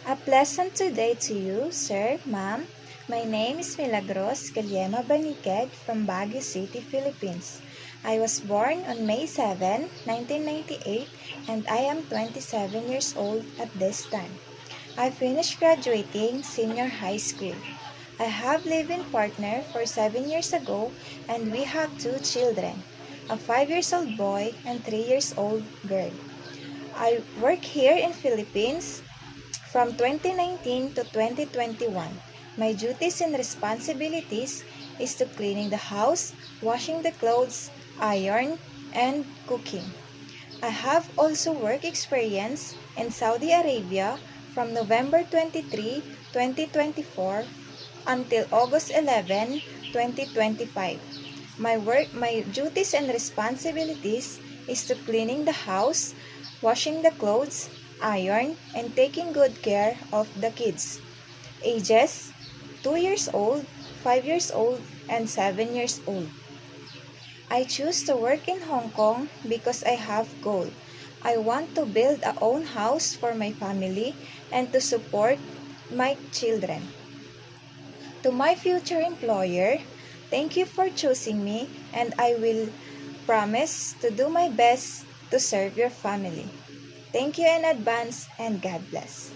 A pleasant today to you, sir, ma'am. My name is Milagros Caliema Banikeg from Baguio City, Philippines. I was born on May 7, 1998, and I am 27 years old at this time. I finished graduating senior high school. I have live-in partner for 7 years ago, and we have 2 children, a 5 years old boy and 3 years old girl. I work here in Philippines from 2019 to 2021. My duties and responsibilities is to cleaning the house, washing the clothes, iron, and cooking. I have also work experience in Saudi Arabia from November 23, 2024 until August 11, 2025. My duties and responsibilities is to cleaning the house, washing the clothes, iron, and taking good care of the kids. Ages 2 years old, 5 years old, and 7 years old. I choose to work in Hong Kong because I have goal. I want to build a own house for my family and to support my children. To my future employer, thank you for choosing me, and I will promise to do my best to serve your family. Thank you in advance, and God bless.